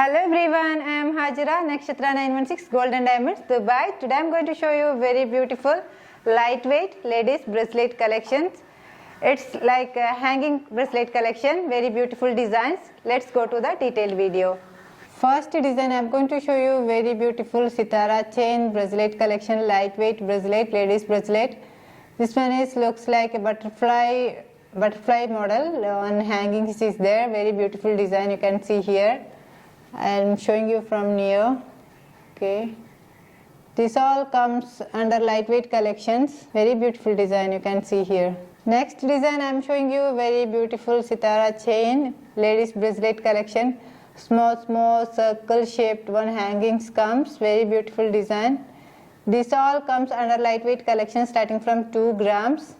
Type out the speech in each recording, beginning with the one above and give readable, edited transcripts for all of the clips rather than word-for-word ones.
Hello everyone, I am Hajira, Nakshathra916 Gold and Diamonds, Dubai. Today I am going to show you very beautiful, lightweight ladies bracelet collections. It's like a hanging bracelet collection, very beautiful designs. Let's go to the detailed video. First design I am going to show you very beautiful sitara chain bracelet collection, lightweight bracelet, ladies bracelet. This one looks like a butterfly model. One hangings is there, very beautiful design you can see here. I am showing you from near. Okay, this all comes under lightweight collections, very beautiful design you can see here. Next design I am showing you very beautiful sitara chain ladies bracelet collection, small circle shaped one hangings comes, very beautiful design. This all comes under lightweight collection starting from 2 grams,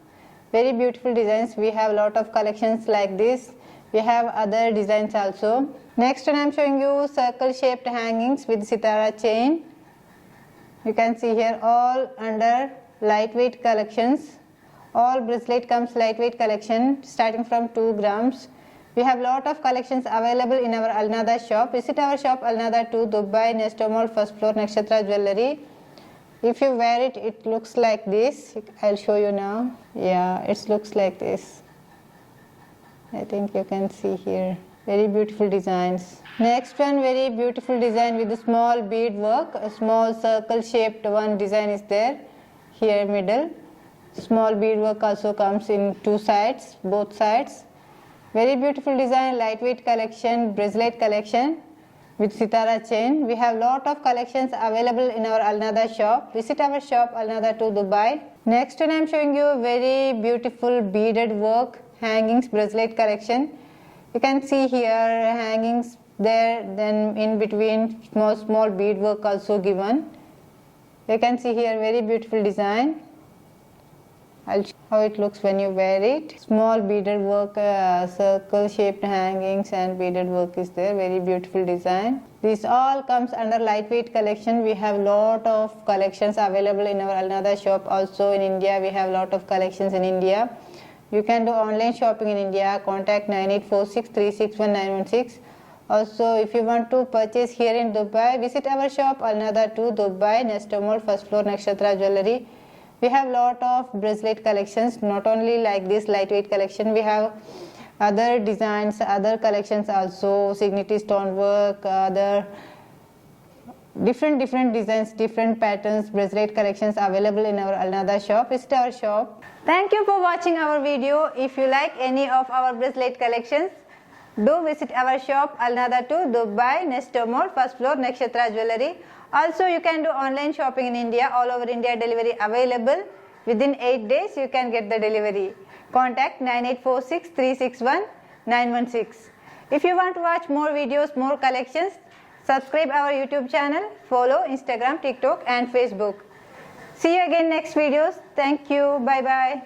very beautiful designs. We have lot of collections like this. We have other designs also. Next one I am showing you circle shaped hangings with sitara chain. You can see here all under lightweight collections. All bracelet comes lightweight collection starting from 2 grams. We have lot of collections available in our Al-Nada shop. Visit our shop Al-Nada 2 Dubai, Nesto Mall, first floor, Nakshatra Jewellery. If you wear it, it looks like this. I'll show you now. Yeah, it looks like this. I think you can see here, very beautiful designs. Next one, very beautiful design with a small bead work, a small circle shaped one design is there, here middle. Small bead work also comes in 2 sides, both sides. Very beautiful design, lightweight collection, bracelet collection with sitara chain. We have lot of collections available in our Al-Nada shop. Visit our shop Al-Nada 2 Dubai. Next one I am showing you very beautiful beaded work hangings bracelet collection. You can see here hangings there, then in between small bead work also given. You can see here very beautiful design. I'll show how it looks when you wear it. Small beaded work, circle shaped hangings and beaded work is there, very beautiful design. This all comes under lightweight collection. We have lot of collections available in our Al-Nada shop. Also in India we have lot of collections in India. You can do online shopping in India. Contact 9846361916. Also, if you want to purchase here in Dubai, visit our shop Al-Nada 2 Dubai, Nesto Mall, first floor, Nakshatra Jewellery. We have lot of bracelet collections, not only like this lightweight collection. We have other designs, other collections also, signature stone work, other different designs, different patterns, bracelet collections available in our Al-Nada shop. Visit our shop. Thank you for watching our video. If you like any of our bracelet collections, do visit our shop Al-Nada 2 Dubai, Nesto Mall, first floor, Nakshatra Jewellery. Also you can do online shopping in India, all over India delivery available. Within 8 days you can get the delivery. Contact 9846361916. If you want to watch more videos, more collections, subscribe our YouTube channel, follow Instagram, TikTok and Facebook. See you again next videos. Thank you. Bye bye.